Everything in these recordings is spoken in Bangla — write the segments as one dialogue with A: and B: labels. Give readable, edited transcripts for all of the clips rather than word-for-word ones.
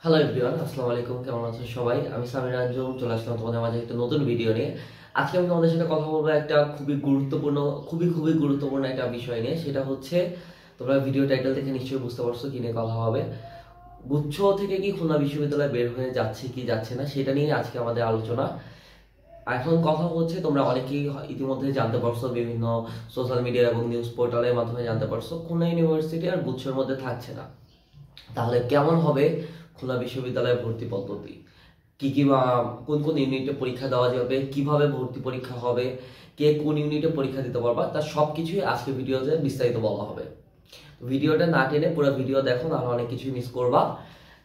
A: হ্যালো এভরিওয়ান, আসসালামু আলাইকুম। কেমন আছো সবাই? আমি সামির আঞ্জুম চলে আসলাম তোমাদের মাঝে একটা নতুন ভিডিও নিয়ে। আজকে আমি তোমাদের সাথে কথা বলবো একটা খুবই গুরুত্বপূর্ণ একটা বিষয় নিয়ে। সেটা হচ্ছে, তোমরা ভিডিও টাইটেল থেকে নিশ্চয়ই বুঝতে পারছো কি নিয়ে কথা হবে। গুচ্ছ থেকে কি খুলনা বিশ্ববিদ্যালয় বের হয়ে যাচ্ছে কি যাচ্ছে না, সেটা নিয়ে আজকে আমাদের আলোচনা। এখন কথা হচ্ছে, তোমরা অনেকেই ইতিমধ্যে জানতে পারছো, বিভিন্ন সোশ্যাল মিডিয়া এবং নিউজ পোর্টালের মাধ্যমে জানতে পারছো খুলনা ইউনিভার্সিটি আর গুচ্ছের মধ্যে থাকছে না। তাহলে কেমন হবে খুলনা বিশ্ববিদ্যালয়ের ভর্তি পদ্ধতি? কি কি বা কোন কোন ইউনিটে পরীক্ষা দেওয়া যাবে, কিভাবে ভর্তি পরীক্ষা হবে, কে কোন ইউনিটে পরীক্ষা দিতে পারবা, তার সবকিছুই আজকে ভিডিওতে বিস্তারিত বলা হবে। ভিডিওটা না টেনে পুরো ভিডিও দেখো, নাহলে অনেক কিছুই মিস করবা।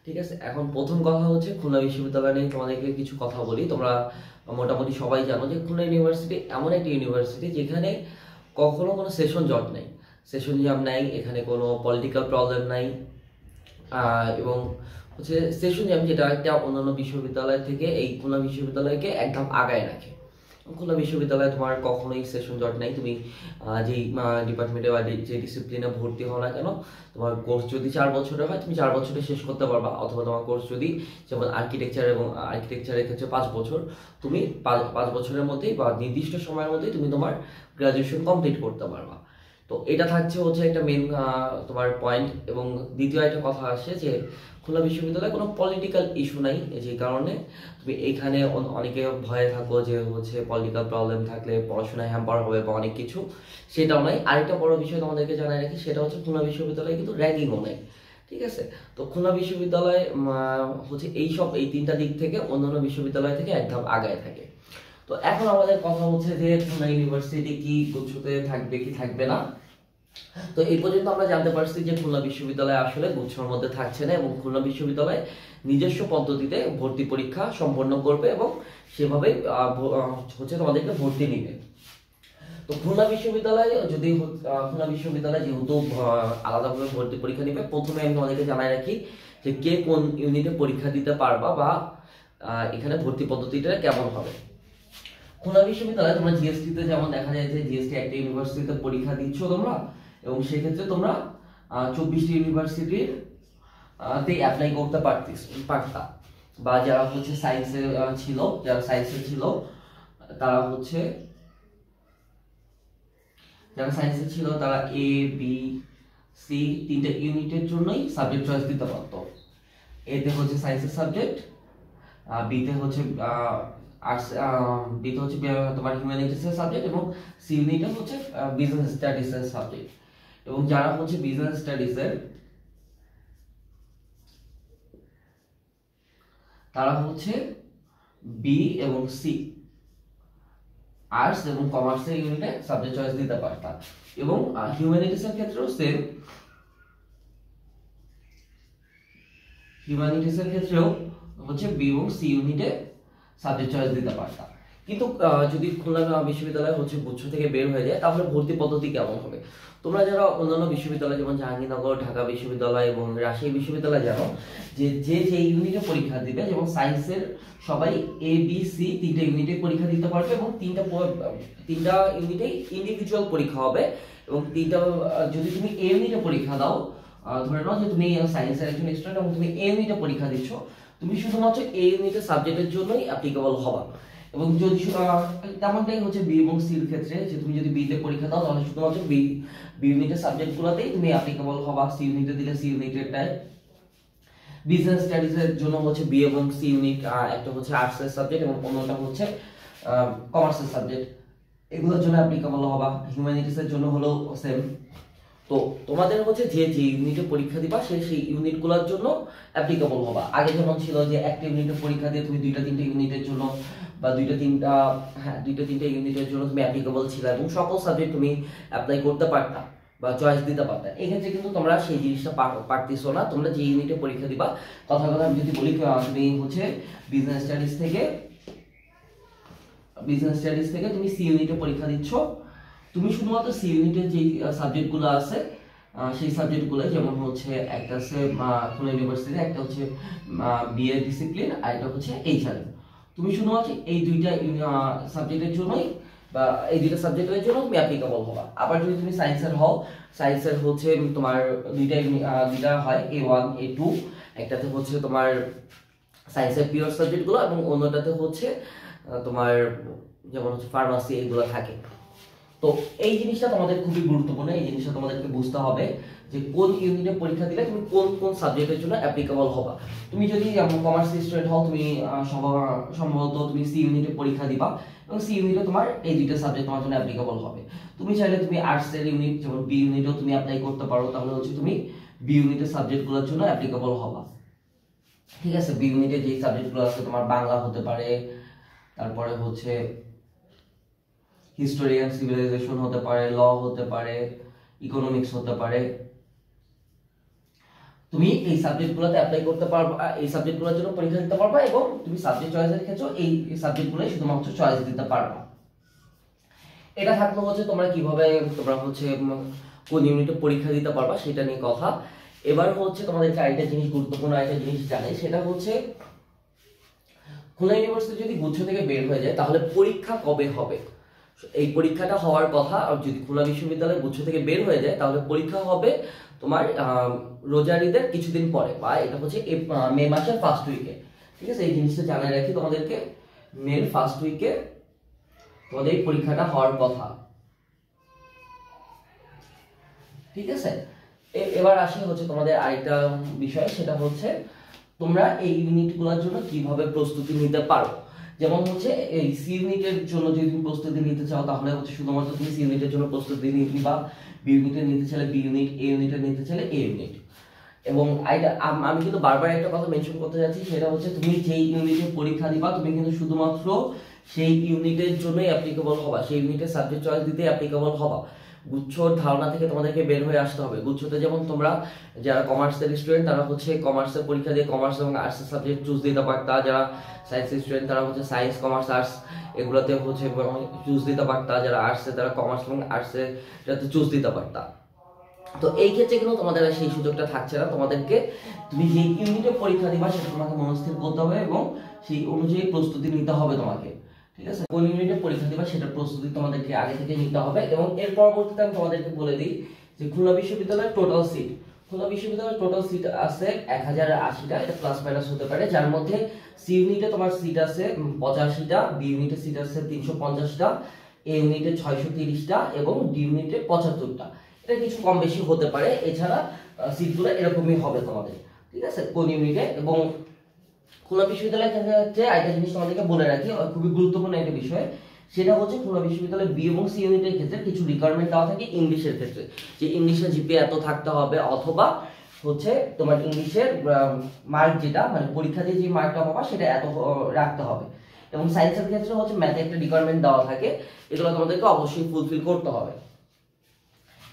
A: ঠিক আছে, এখন প্রথম কথা হচ্ছে খুলনা বিশ্ববিদ্যালয় নিয়ে তোমাদেরকে কিছু কথা বলি। তোমরা মোটামুটি সবাই জানো যে খুলনা ইউনিভার্সিটি এমন একটি ইউনিভার্সিটি যেখানে কখনো কোনো সেশন জট নাই, সেশন জ্যাম নাই, এখানে কোনো পলিটিক্যাল প্রবলেম নাই। এবং হচ্ছে সেশন জ্যাম, যেটা একটা অন্যান্য বিশ্ববিদ্যালয় থেকে এই খুলনা বিশ্ববিদ্যালয়কে একদম আগায় রাখে। খুলনা বিশ্ববিদ্যালয়ে তোমার কখনোই সেশন জট নাই। তুমি যেই ডিপার্টমেন্টে বা যে ডিসিপ্লিনে ভর্তি হও না কেন, তোমার কোর্স যদি 4 বছরের হয়, তুমি 4 বছরে শেষ করতে পারবা। অথবা তোমার কোর্স যদি, যেমন আর্কিটেকচার এবং আর্কিটেকচারের ক্ষেত্রে 5 বছর, তুমি 5 বছরের মধ্যেই বা নির্দিষ্ট সময়ের মধ্যেই তুমি তোমার গ্রাজুয়েশন কমপ্লিট করতে পারবা। তো এটা থাকছে হচ্ছে একটা মেন তোমার পয়েন্ট। এবং দ্বিতীয় একটা কথা আসে যে খুলনা বিশ্ববিদ্যালয়ে কোনো পলিটিক্যাল ইস্যু নাই, যে কারণে তুমি এইখানে অনেকে ভয়ে থাকো যে হচ্ছে পলিটিক্যাল প্রবলেম থাকলে পড়াশোনায় হ্যাম্পার হবে বা অনেক কিছু, সেটাও নাই। আরেকটা বড় বিষয় তোমাদেরকে জানাই রাখি, সেটা হচ্ছে খুলনা বিশ্ববিদ্যালয়ে কিন্তু র্যাগিংও নেই। ঠিক আছে, তো খুলনা বিশ্ববিদ্যালয় হচ্ছে এই 3টা দিক থেকে অন্যান্য বিশ্ববিদ্যালয় থেকে এক ধাপ আগায় থাকে। তো এখন আমাদের কথা হচ্ছে যে খুলনা ইউনিভার্সিটি কি গুচ্ছতে থাকবে কি থাকবে না। তো এই পর্যন্ত আমরা জানতে পারছি যে খুলনা বিশ্ববিদ্যালয় আসলে গুচ্ছর মধ্যে থাকছে না, এবং খুলনা বিশ্ববিদ্যালয় নিজস্ব পদ্ধতিতে ভর্তি পরীক্ষা সম্পন্ন করবে এবং সেভাবে হচ্ছে তোমাদেরকে ভর্তি নিবে। তো খুলনা বিশ্ববিদ্যালয় খুলনা বিশ্ববিদ্যালয় যেহেতু আলাদাভাবে ভর্তি পরীক্ষা নিবে, প্রথমে আমি তোমাদেরকে জানাই রাখি যে কে কোন ইউনিটে পরীক্ষা দিতে পারবা বা এখানে ভর্তি পদ্ধতিটা কেমন হবে। খুলনা বিশ্ববিদ্যালয় তোমরা জিএসটি তে যেমন দেখা যায় যে জিএসটি একটা ইউনিভার্সিটিতে পরীক্ষা দিচ্ছ তোমরা, এবং সেক্ষেত্রে তোমরা 24টি ইউনিভার্সিটির তে অ্যাপ্লাই করতে পারতা। বা যারা হচ্ছে সায়েন্সের ছিল, তারা হচ্ছে যারা সায়েন্সের ছিল তারা এ বি সি 3টে ইউনিটের জন্যই সাবজেক্ট চয়েস দিতে পারতো। এতে হচ্ছে সায়েন্সের সাবজেক্ট, বিতে হচ্ছে আর্টস, বিতে হচ্ছে তোমার হিউম্যানিটিসের সাবজেক্ট, এবং সি ইউনিটে হচ্ছে বিজনেস স্টাডিজের সাবজেক্ট। এবং যারা হচ্ছে বিজনেস স্টাডিজের, তারা হচ্ছে বি এবং সি, আর্টস এবং কমার্সের ইউনিটে সাবজেক্ট চয়েস দিতে পারতাম। এবং হিউম্যানিটিসের ক্ষেত্রেও সেম, হিউম্যানিটিসের ক্ষেত্রেও হচ্ছে বি এবং সি ইউনিটে সাবজেক্ট চয়েস দিতে পারতাম। কিন্তু যদি খুলনা বিশ্ববিদ্যালয় হচ্ছে গুচ্ছ থেকে বের হয়ে যায়, তাহলে ভর্তি পদ্ধতি কেমন হবে? তোমরা যারা অন্যান্য বিশ্ববিদ্যালয় যেমন জাহাঙ্গীরনগর, ঢাকা বিশ্ববিদ্যালয় এবং রাজশাহী বিশ্ববিদ্যালয় জানো যে যে ইউনিটে পরীক্ষা দিবে, যেমন সায়েন্সের সবাই এ বি সি 3টে ইউনিটে পরীক্ষা দিতে পারবে, এবং তিনটা ইউনিটেই ইন্ডিভিজুয়াল পরীক্ষা হবে। এবং যদি তুমি এ ইউনিটে পরীক্ষা দাও, ধরে নাও যে তুমি সায়েন্সের একজন স্টুডেন্ট এবং তুমি এ ইউনিটে পরীক্ষা দিচ্ছ, তুমি শুধুমাত্র এ ইউনিটের সাবজেক্টের জন্যই অ্যাপ্লিকেবল হবা। এবং যদি তেমনটাই হচ্ছে বি এবং সির ক্ষেত্রে, যে তুমি যদি বি তে পরীক্ষা দাও, তাহলে শুধুমাত্র বি ইউনিটের সাবজেক্টগুলোতেই তুমি অ্যাপ্লিকেবল হবা। সি ইউনিটে দিলে সি ইউনিটেরটাই। বিজনেস স্টাডিজের জন্য হচ্ছে বি এবং সি ইউনিট, একটা হচ্ছে আর্টসের সাবজেক্ট এবং অন্যটা হচ্ছে কমার্সের সাবজেক্ট, এগুলোর জন্য অ্যাপ্লিকেবল হবা। হিউম্যানিটিসের জন্য হলো সেম। তো তোমাদের হচ্ছে যে ইউনিটে পরীক্ষা দিবা সেই ইউনিটগুলোর জন্য অ্যাপ্লিকেবল হবা। আগে যেমন ছিল যে একটা ইউনিটে পরীক্ষা দিয়ে তুমি 2টা-3টা ইউনিটের জন্য বা 2টা-3টা ইউনিটের জন্য তুমি অ্যাপ্লিকেবল ছিলে, এবং সকল সাবজেক্ট তুমি অ্যাপ্লাই করতে পারতা বা চয়েস দিতে পারতা। এক্ষেত্রে কিন্তু তোমরা সেই জিনিসটা পারতেছো না। তোমরা যে ইউনিটে পরীক্ষা দিবা, কথা আমি যদি বলি, তুমি হচ্ছে বিজনেস স্টাডিজ থেকে তুমি সি ইউনিটে পরীক্ষা দিচ্ছ, তুমি শুধুমাত্র সি ইউনিটের যে সাবজেক্টগুলো আছে সেই সাবজেক্টগুলো, যেমন হচ্ছে একটা আছে খুলনা ইউনিভার্সিটি, একটা হচ্ছে বিএ ডিসিপ্লিন, আর একটা হচ্ছে এইচআর। তুমি শুধুমাত্র এই 2টা সাবজেক্টের জন্যই বা এই 2টা সাবজেক্টের জন্য তুমি অ্যাপ্লিকেবল হবা। আবার যদি তুমি সায়েন্সের হও, সায়েন্সের হচ্ছে তোমার দুইটা হয়, A1 A2, একটাতে হচ্ছে তোমার সায়েন্সের পিওর সাবজেক্টগুলো এবং অন্যটাতে হচ্ছে তোমার যেমন হচ্ছে ফার্মাসি এগুলো থাকে। তো এই জিনিসটা তোমাদের খুবই গুরুত্বপূর্ণ, এই জিনিসটা তোমাদেরকে বুঝতে হবে যে কোন ইউনিটে পরীক্ষা দিলে তুমি কোন কোন সাবজেক্টের জন্য অ্যাপ্লিকেবল হবা। তুমি যদি কমার্স স্টুডেন্ট হও, তুমি সম্ভবত তুমি সি ইউনিটে পরীক্ষা দিবা এবং সি ইউনিটে তোমার এই দুইটা সাবজেক্ট তোমার জন্য অ্যাপ্লিকেবল হবে। তুমি চাইলে তুমি আর্টসের ইউনিট যেমন বি ইউনিটেও তুমি অ্যাপ্লাই করতে পারো, তাহলে হচ্ছে তুমি বি ইউনিটের সাবজেক্টগুলোর জন্য অ্যাপ্লিকেবল হবা। ঠিক আছে, বি ইউনিটে যে সাবজেক্টগুলো আছে তোমার বাংলা হতে পারে, তারপরে হচ্ছে হিস্টোরি এন্ড সিভিলাইজেশন হতে পারে, ল হতে পারে, ইকোনমিক্স হতে পারে। তুমি এই সাবজেক্টগুলোতে অ্যাপ্লাই করতে পারবা, এই সাবজেক্টগুলোর জন্য পরীক্ষা দিতে পারবা এবং তুমি সাবজেক্ট চয়েসের ক্ষেত্রে এই সাবজেক্টগুলোই শুধুমাত্র চয়েস দিতে পারবা। এটা থাকলো হচ্ছে তোমরা কিভাবে তোমরা হচ্ছে কোন ইউনিটে পরীক্ষা দিতে পারবা সেটা নিয়ে কথা। এবার হচ্ছে তোমাদেরকে আরেকটা জিনিস, গুরুত্বপূর্ণ আরেকটা জিনিস জানাই, সেটা হচ্ছে খুলনা ইউনিভার্সিটি যদি গুচ্ছ থেকে বের হয়ে যায় তাহলে পরীক্ষা কবে হবে। এই পরীক্ষাটা হওয়ার কথা, আর যদি খুলনা বিশ্ববিদ্যালয় গুচ্ছ থেকে বের হয়ে যায় তাহলে পরীক্ষা হবে তোমার রোজার ঈদের কিছুদিন পরে, বা এটা হচ্ছে মে মাসের ফার্স্ট উইকে। ঠিক আছে, এই জিনিসটা জানাই রাখি তোমাদেরকে, মের ফার্স্ট উইকে তোমাদের এই পরীক্ষাটা হওয়ার কথা। ঠিক আছে, এবার আসে হচ্ছে তোমাদের আরেকটা বিষয়, সেটা হচ্ছে তোমরা এই ইউনিটগুলোর জন্য কিভাবে প্রস্তুতি নিতে পারো। যেমন হচ্ছে এই সি ইউনিটের জন্য যদি তুমি প্রস্তুতি নিতে চাও তাহলে হচ্ছে শুধুমাত্র তুমি সি ইউনিটের জন্য প্রস্তুতি নিবা, বি ইউনিটের নিতে চাইলে বি ইউনিট, এ ইউনিটের নিতে চাইলে এ ইউনিট। এবং আমি কিন্তু বারবার একটা কথা মেনশন করতে যাচ্ছি, সেটা হচ্ছে তুমি যেই ইউনিটে পরীক্ষা দিবা তুমি কিন্তু শুধুমাত্র সেই ইউনিটের জন্যই অ্যাপ্লিকেবল হবা, সেই ইউনিটের সাবজেক্ট চয়েস দিতে অ্যাপ্লিকেবল হবা। গুচ্ছর ধারণা থেকে তোমাদেরকে বের হয়ে আসতে হবে। গুচ্ছতে যেমন তোমরা যারা কমার্সের স্টুডেন্ট তারা হচ্ছে কমার্সের পরীক্ষা দিয়ে কমার্স এবং আর্টসের সাবজেক্ট চুজ দিতে পারতা, যারা সায়েন্সের স্টুডেন্ট তারা হচ্ছে সায়েন্স, কমার্স, আর্টস এগুলোতে হচ্ছে চুজ দিতে পারতা, যারা আর্টসে তারা কমার্স এবং আর্টসে যাতে চুজ দিতে পারতা। তো এই ক্ষেত্রে কিন্তু তোমাদের সেই সুযোগটা থাকছে না, তোমাদেরকে তুমি যে ইউনিটে পরীক্ষা দিবা সেটা তোমাকে মনস্থির করতে হবে এবং সেই অনুযায়ী প্রস্তুতি নিতে হবে তোমাকে। ঠিক আছে, কোন ইউনিটে পরীক্ষা দিবা সেটা প্রস্তুতি তোমাদেরকে আগে থেকে নিতে হবে। এবং এর পরবর্তীতে আমি তোমাদেরকে বলে দিই যে খুলনা বিশ্ববিদ্যালয়ের টোটাল সিট, খুলনা বিশ্ববিদ্যালয়ের টোটাল সিট আছে 1080টা, এটা প্লাস মাইনাস হতে পারে, যার মধ্যে সি ইউনিটে তোমার সিট আছে 85টা, বি ইউনিটে সিট আছে 350টা, এ ইউনিটে 630টা এবং ডি ইউনিটে 75টা। এটা কিছু কম বেশি হতে পারে, এছাড়া সিটগুলো এরকমই হবে তোমাদের। ঠিক আছে, কোন ইউনিটে। এবং খুলনা বিশ্ববিদ্যালয়ের ক্ষেত্রে আরেকটা জিনিস তোমাদেরকে বলে রাখি, খুবই গুরুত্বপূর্ণ একটা বিষয়, সেটা হচ্ছে খুলনা বিশ্ববিদ্যালয়ের বি এবং সি ইউনিটের ক্ষেত্রে কিছু রিকোয়ারমেন্ট দেওয়া থাকে ইংলিশের ক্ষেত্রে, যে ইংলিশের জিপিএ এত থাকতে হবে, অথবা হচ্ছে তোমার ইংলিশের মার্ক যেটা মানে পরীক্ষা দিয়ে যে মার্কটা পাবা সেটা এত রাখতে হবে। এবং সায়েন্সের ক্ষেত্রে হচ্ছে ম্যাথে একটা রিকোয়ারমেন্ট দেওয়া থাকে, এগুলো তোমাদেরকে অবশ্যই ফুলফিল করতে হবে।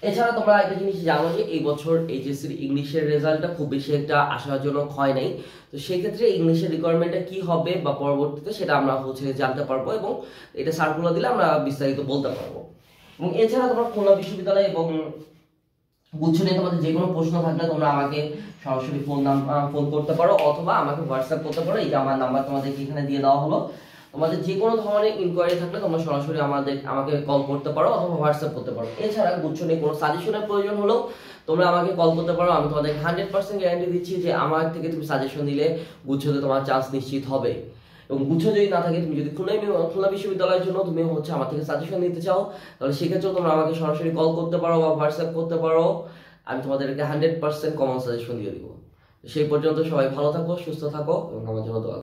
A: এছাড়া তোমরা একটা জিনিস জানো যে এই বছর এইচএসসির ইংলিশের রেজাল্টটা খুব বেশি একটা আশাজনক হয় নাই, তো সেই ক্ষেত্রে ইংলিশের রিকোয়ারমেন্টটা কি হবে বা পরবর্তীতে সেটা আমরা হচ্ছে জানতে পারবো এবং এটা সার্কুলার দিলে আমরা বিস্তারিত বলতে পারবো। এবং এছাড়া তোমরা খুলনা বিশ্ববিদ্যালয় এবং গুচ্ছ নিয়ে তোমাদের যে কোনো প্রশ্ন থাকলে তোমরা আমাকে সরাসরি ফোন করতে পারো অথবা আমাকে হোয়াটসঅ্যাপ করতে পারো, এই যে আমার নাম্বার তোমাদেরকে এখানে দিয়ে দেওয়া হলো। তোমাদের যে কোনো ধরনের ইনকোয়ারি থাকলে তোমরা সরাসরি আমাকে কল করতে পারো অথবা হোয়াটসঅ্যাপ করতে পারো। এছাড়া গুচ্ছ নিয়ে কোনো সাজেশনের প্রয়োজন হলেও তোমরা আমাকে কল করতে পারো, আমি তোমাদের 100% গ্যারান্টি দিচ্ছি যে আমার থেকে তুমি সাজেশন দিলে গুচ্ছতে তোমার চান্স নিশ্চিত হবে। এবং গুচ্ছ যদি না থাকে, তুমি যদি খুলনা বিশ্ববিদ্যালয়ের জন্য তুমি হচ্ছে আমার থেকে সাজেশন নিতে চাও তাহলে সেক্ষেত্রেও তোমরা আমাকে সরাসরি কল করতে পারো বা হোয়াটসঅ্যাপ করতে পারো, আমি তোমাদেরকে 100% কমন সাজেশন দিয়ে দিব। সেই পর্যন্ত সবাই ভালো থাকো, সুস্থ থাকো এবং আমার জন্য দোয়া